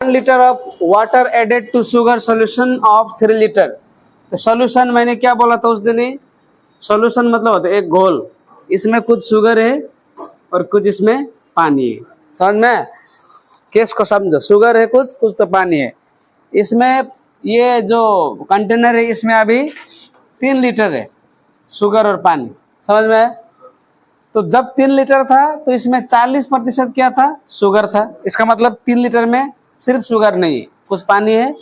Litre of water added to sugar solution of 3 litre. तो solution मैंने क्या बोला था उस दिन ही, सोल्यूशन मतलब होता है एक घोल, इसमें कुछ शुगर है और कुछ इसमें पानी है। समझ में, केस को समझो, शुगर है कुछ, कुछ तो पानी है। इसमें ये जो कंटेनर है इसमें अभी 3 लीटर है शुगर और पानी। समझ में आया? तो जब 3 लीटर था तो इसमें 40% क्या था, शुगर था। इसका मतलब 3 लीटर में सिर्फ शुगर नहीं है, कुछ पानी है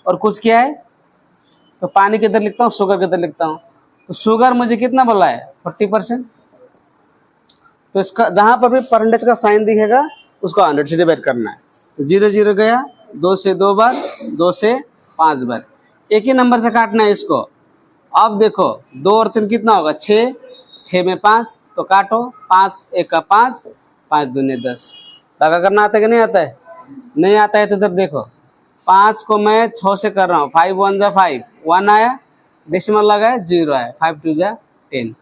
और कुछ क्या है, तो पानी किधर लिखता हूँ, शुगर किधर लिखता हूँ। तो शुगर मुझे कितना बोला है, 40%। तो इसका जहां पर भी परसेंटेज का साइन दिखेगा उसको 100 से डिवाइड करना है। तो 0 0 गया, 2 से 2 बार, 2 से 5 बार, एक ही नंबर से काटना है इसको। अब देखो 2 और 3 कितना होगा, 6, 6 में 5, तो काटो, 5 1 का 5, 5 दूने 10। लगा करना आता है कि नहीं आता है? नहीं आता है तो इधर देखो, 5 को मैं 6 से कर रहा हूँ, 5 1 जा 5, 1 आया, डेसिमल लगा है, 0 आया, 5 2 जा 10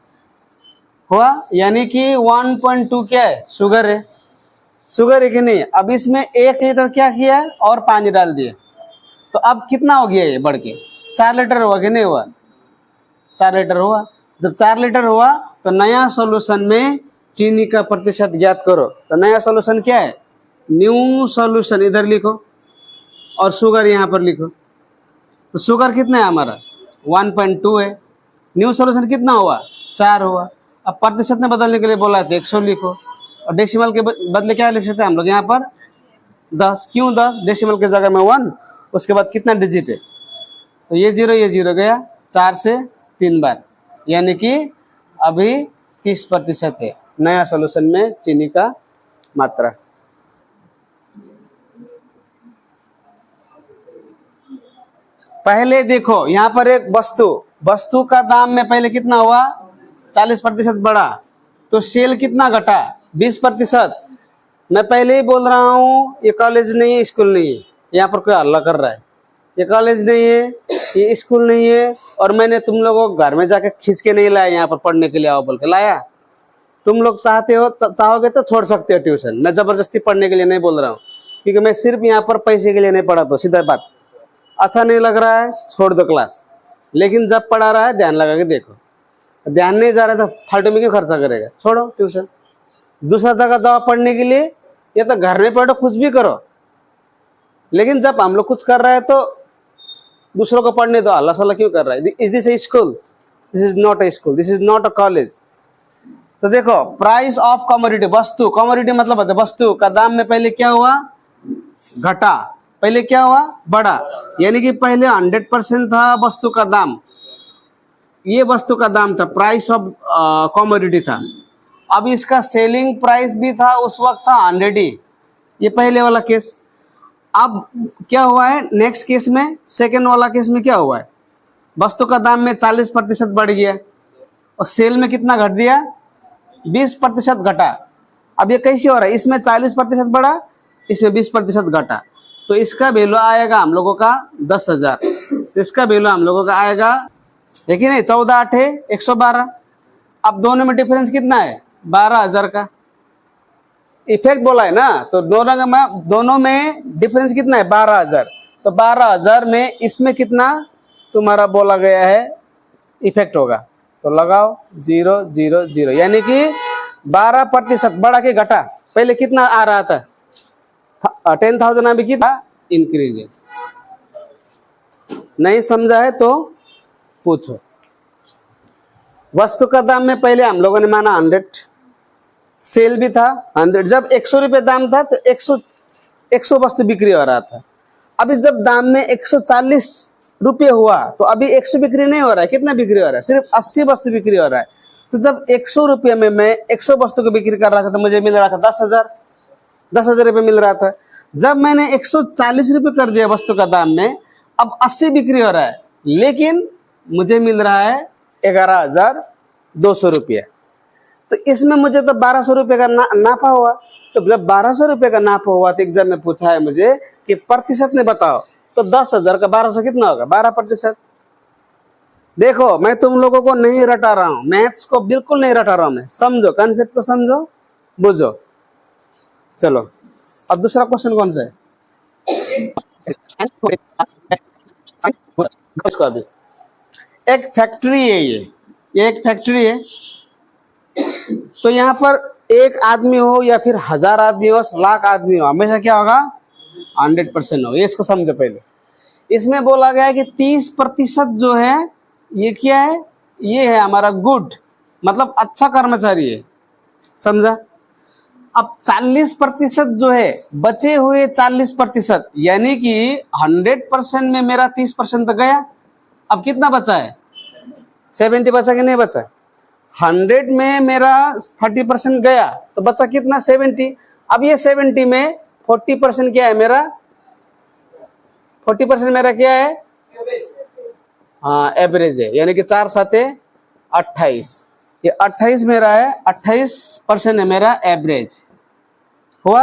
हुआ। यानी कि 1.2 क्या है, शुगर है। शुगर है कि नहीं? अब इसमें 1 लीटर क्या किया और पानी डाल दिया, तो अब कितना हो गया ये बढ़ के, 4 लीटर हुआ कि नहीं हुआ? 4 लीटर हुआ। जब 4 लीटर हुआ तो नया सॉल्यूशन में चीनी का प्रतिशत ज्ञात करो। तो नया सॉल्यूशन क्या है, न्यू सॉल्यूशन इधर लिखो और शुगर यहाँ पर लिखो। तो शुगर कितना है हमारा, 1.2 है। न्यू सॉल्यूशन कितना हुआ, 4 हुआ। अब प्रतिशत में बदलने के लिए बोला है तो 100 लिखो, और डेसिमल के बदले क्या लिख सकते हैं हम लोग यहाँ पर, 10। क्यों 10? डेसिमल के जगह में 1, उसके बाद कितना डिजिट है, तो ये 0 गया, 4 से 3 बार, यानी कि अभी 30% है नया सॉल्यूशन में चीनी का मात्रा। पहले देखो यहाँ पर एक वस्तु का दाम में पहले कितना हुआ, 40% बढ़ा, तो सेल कितना घटा, 20%। मैं पहले ही बोल रहा हूँ ये कॉलेज नहीं है, स्कूल नहीं है। यहाँ पर कोई हल्ला कर रहा है, ये कॉलेज नहीं है, ये स्कूल नहीं है, और मैंने तुम लोगों को घर में जाके खींच के नहीं लाया यहाँ पर पढ़ने के लिए आओ बोल के लाया। तुम लोग चाहोगे तो छोड़ सकते हो ट्यूशन, मैं जबरदस्ती पढ़ने के लिए नहीं बोल रहा हूँ, क्योंकि मैं सिर्फ यहाँ पर पैसे के लिए नहीं पढ़ाता हूँ। सीधा बात, अच्छा नहीं लग रहा है छोड़ दो क्लास, लेकिन जब पढ़ा रहा है ध्यान लगा के देखो। ध्यान नहीं जा रहा है तो फालतू में क्यों खर्चा करेगा, छोड़ो ट्यूशन, दूसरा जगह जाओ पढ़ने के लिए, या तो घर में पढ़ो, कुछ भी करो। लेकिन जब हम लोग कुछ कर रहे हैं तो दूसरों को पढ़ने दो, अल्लाह सल्लाह क्यों कर रहा है? Is this A school? This is not a school, this is not a college. तो देखो प्राइस ऑफ कमोडिटी, वस्तु, कमोडिटी मतलब होता है वस्तु का दाम में पहले क्या हुआ, घटा, पहले क्या हुआ, बढ़ा। यानी कि पहले 100% था वस्तु का दाम, ये वस्तु का दाम था, प्राइस ऑफ कमोडिटी था। अब इसका सेलिंग प्राइस भी था उस वक्त था 100 ही, ये पहले वाला केस। अब क्या हुआ है नेक्स्ट केस में, सेकेंड वाला केस में क्या हुआ है, वस्तु का दाम में 40% बढ़ गया और सेल में कितना घट दिया, 20% घटा। अब ये कैसे हो रहा है, इसमें 40% बढ़ा, इसमें 20% घटा, तो इसका वैल्यू आएगा हम लोगों का 10,000। तो इसका वैल्यू हम लोगों का आएगा, देखिए नहीं, 14 8 है 112। अब दोनों में डिफरेंस कितना है, 12,000 का। इफेक्ट बोला है ना, तो दोनों में डिफरेंस कितना है, 12,000। तो 12,000 में इसमें कितना तुम्हारा बोला गया है इफेक्ट होगा, तो लगाओ 0 0 0, यानी कि 12% बढ़ा के घटा। पहले कितना आ रहा था, 10,000, अभी कितना इंक्रीज है। नहीं समझा है तो पूछो। वस्तु का दाम में पहले हम लोगों ने माना 100, सेल भी था 100। जब 100 रुपये दाम था तो 100 वस्तु बिक्री हो रहा था। अभी जब दाम में 140 रुपये हुआ तो अभी 100 बिक्री नहीं हो रहा है, कितना बिक्री हो रहा है, सिर्फ 80 वस्तु बिक्री हो रहा है। तो जब 100 रुपये में मैं 100 वस्तु को बिक्री कर रहा था तो मुझे मिल रहा था 10,000 रुपये मिल रहा था। जब मैंने 140 रुपये कर दिया वस्तु का दाम में, अब 80 बिक्री हो रहा है, लेकिन मुझे मिल रहा है 11,200 रुपये। तो इसमें मुझे तो 1,200 रुपये का नाफा हुआ। तो जब 1,200 रुपये का नाफा हुआ तो एग्जाम में पूछा है मुझे कि प्रतिशत में बताओ, तो 10,000 का 1,200 कितना होगा, 12%। देखो मैं तुम लोगों को नहीं रटा रहा हूँ, मैथ्स को बिल्कुल नहीं रटा रहा हूँ मैं, समझो कंसेप्ट को, समझो बुझो। चलो अब दूसरा क्वेश्चन कौन सा है, उसको अभी एक फैक्ट्री है, ये एक फैक्ट्री है। तो यहाँ पर एक आदमी हो या फिर 1000 आदमी हो, लाख आदमी हो, हमेशा क्या होगा? 100% हो। ये इसको समझो पहले। इसमें बोला गया है कि 30% जो है ये क्या है? ये है हमारा गुड, मतलब अच्छा कर्मचारी है, समझा? अब 40% जो है, बचे हुए 40%, यानी कि 100% में मेरा 30% तो गया। अब कितना बचा है? 70 बचा कि नहीं बचा? 100 में मेरा 30% गया तो बचा कितना? 70। अब ये 70 में 40% क्या है मेरा? 40% मेरा क्या है? हाँ, एवरेज है, यानी कि 4 7 28। ये 28 मेरा है, 28% है मेरा एवरेज हुआ।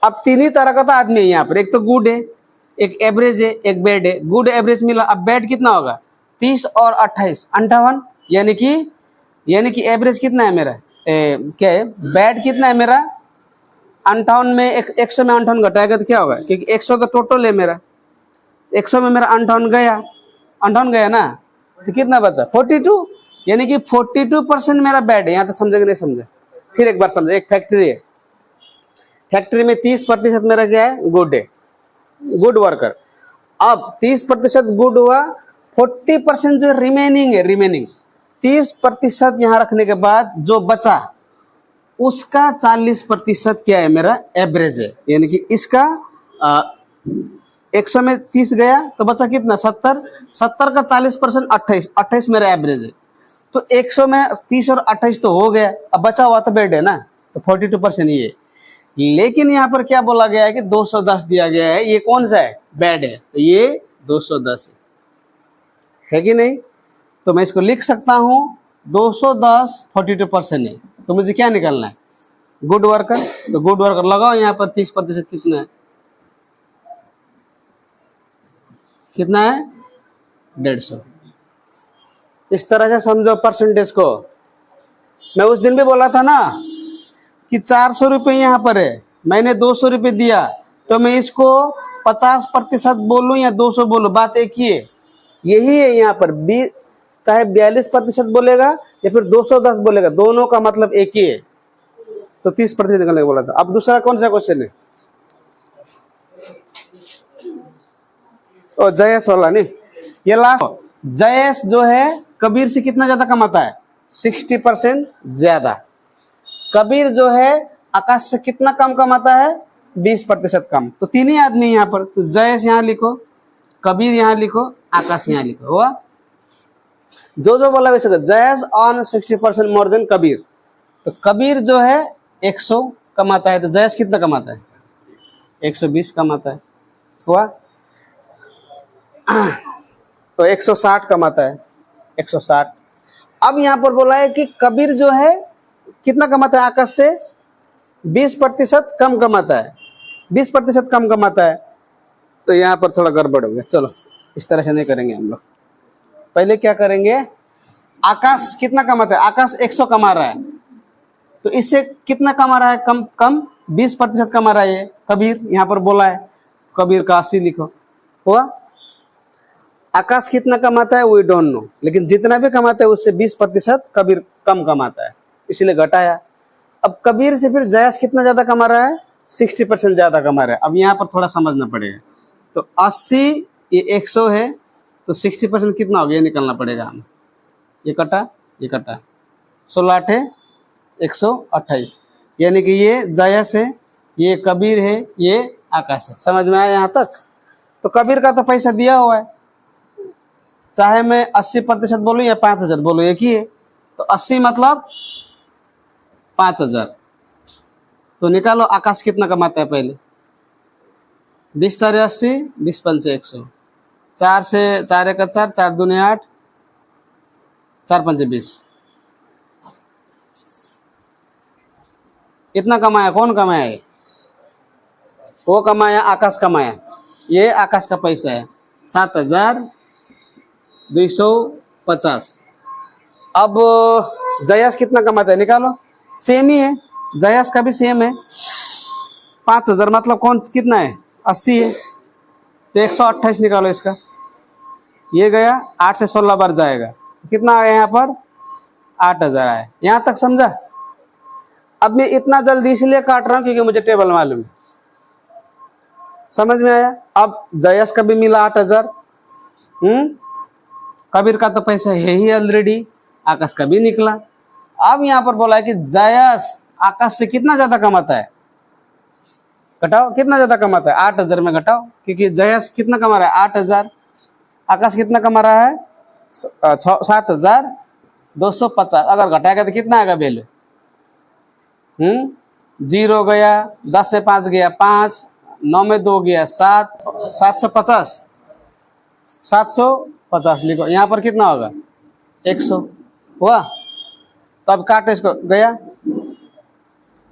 अब तीन ही तरह का तो आदमी है यहाँ पर, एक तो गुड है, एक एवरेज है, एक बैड है। गुड एवरेज मिला। अब बैड कितना होगा? 30 और 28 58, यानी कि एवरेज कितना है मेरा? क्या है? बैड कितना है मेरा? 58 में 100 में 58 घटाएगा तो क्या होगा? क्योंकि 100 तो टोटल है मेरा, 100 में मेरा 58 गया, 58 गया ना, तो कितना बचा? 42, यानी कि 42% मेरा बैड है। यहाँ तो समझे कि नहीं समझे? फिर एक बार समझे। एक फैक्ट्री है, फैक्ट्री में 30% मेरा क्या है? गुड है, गुड वर्कर। अब 30% गुड हुआ, 40% जो रिमेनिंग है, रिमेनिंग 30% यहाँ रखने के बाद जो बचा उसका 40% क्या है? मेरा एवरेज है। यानी कि इसका 100 में 30 गया तो बचा कितना? 70। 70 का 40% 28, 28 मेरा एवरेज है। तो 100 में 30 और 28 तो हो गया, अब बचा हुआ तो बैड है ना, तो 42% ये। लेकिन यहाँ पर क्या बोला गया है कि 210 दिया गया है, ये कौन सा है? बैड है, तो ये 210 है कि नहीं? तो मैं इसको लिख सकता हूँ 210 42% है। तो मुझे क्या निकालना है? Good worker. तो गुड वर्कर लगाओ यहाँ पर 30% कितना है? कितना है? 150। इस तरह से समझो परसेंटेज को। मैं उस दिन भी बोला था ना कि 400 रुपये यहाँ पर है, मैंने 200 रुपये दिया, तो मैं इसको 50% बोलूं या 200 बोलूं, बात एक ही है। यही है यहाँ पर, चाहे 42% बोलेगा या फिर 210 बोलेगा, दोनों का मतलब एक ही है। तो 30% निकलने को बोला था। अब दूसरा कौन सा क्वेश्चन है? ओ जयेश वाला नहीं, ये लास्ट। जयेश जो है कबीर से कितना ज्यादा कमाता है? 60% ज्यादा। कबीर जो है आकाश से कितना कम कमाता है? 20% कम। तो तीन ही आदमी यहाँ पर, तो जयेश यहाँ लिखो, कबीर यहाँ लिखो, आकाश यहाँ लिखो, हुआ? जो जो बोला वैसे। Jayesh on 60% more than Kabir. तो कबीर जो है 100 कमाता है, तो जयेश कितना कमाता है? 120 कमाता है, हुआ? तो 160 कमाता है, 160। अब यहाँ पर बोला है कि कबीर जो है कितना कमाता है? आकाश से 20% कम कमाता है, 20% कम कमाता है। तो यहाँ पर थोड़ा गड़बड़ हो गया। चलो इस तरह से नहीं करेंगे हम लोग। पहले क्या करेंगे? आकाश कितना कमाता है? आकाश 100 कमा रहा है, तो इससे कितना कमा रहा है? कम कम 20% कमा रहा है ये कबीर। यहाँ पर बोला है कबीर का 80 लिखो, हुआ? आकाश कितना कमाता है वी डोंट नो, लेकिन जितना भी कमाता है उससे 20% कबीर कम कमाता है, इसलिए घटाया। अब कबीर से फिर जयेश कितना ज्यादा कमा रहा है? 60% ज्यादा कमा रहा है। अब यहाँ पर थोड़ा समझना पड़ेगा। तो 80 ये 100 है, तो 60% कितना हो गया? निकलना पड़ेगा हमें। ये कटा, ये कटा, 16 8 128, यानी कि ये जयेश है, ये कबीर है, ये आकाश है। समझ में आया यहाँ तक? तो कबीर का तो पैसा दिया हुआ है, चाहे मैं 80% बोलूं या 5000 बोलूं, एक ही है। तो 80 मतलब 5000। तो निकालो आकाश कितना कमाता है पहले। 20 4 80, 20 5 100, 4 से 4 1 4, 4 2 8, 4 5 20। कितना कमाया? कौन कमाया है? वो कमाया, आकाश कमाया। ये आकाश का पैसा है 7250। अब जयेश कितना कमाता है? निकालो, सेम ही है, जयेश का भी सेम है। 5000 मतलब कौन कितना है? 80 है। तो 128 निकालो इसका, ये गया 8 से 16 बार जाएगा, तो कितना आ गया यहाँ पर 8000 आया। यहाँ तक समझा। अब मैं इतना जल्दी इसलिए काट रहा हूँ क्योंकि मुझे टेबल मालूम है। समझ में आया। अब जयस का भी मिला 8000, कबीर का तो पैसा है ही ऑलरेडी, आकाश का भी निकला। अब यहाँ पर बोला है कि जयस आकाश से कितना ज्यादा कमाता है, घटाओ कितना ज्यादा कमाता है, 8000 में घटाओ, क्योंकि जयस कितना कमा रहा है 8000, आकाश कितना कमा रहा है 7250। अगर घटाएगा तो कितना आएगा वैल्यू, 0 गया, 10 से 5 गया 5, 9 में 2 गया 7, 750 लिखो। यहाँ पर कितना होगा 100 हुआ। तो अब काटो इसको, गया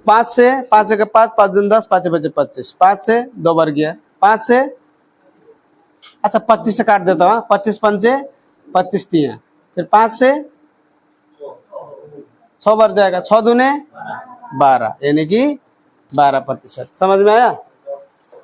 5 से 5 जगह 5, 5 दिन 10, 5 बजे 25, 5 से 2 बार गया, 5 से अच्छा 25 से काट देता हूँ, 25 पंचे 25 3, फिर 5 से 6 बार जाएगा, 6 दूने 12, यानी कि 12%। समझ में आया।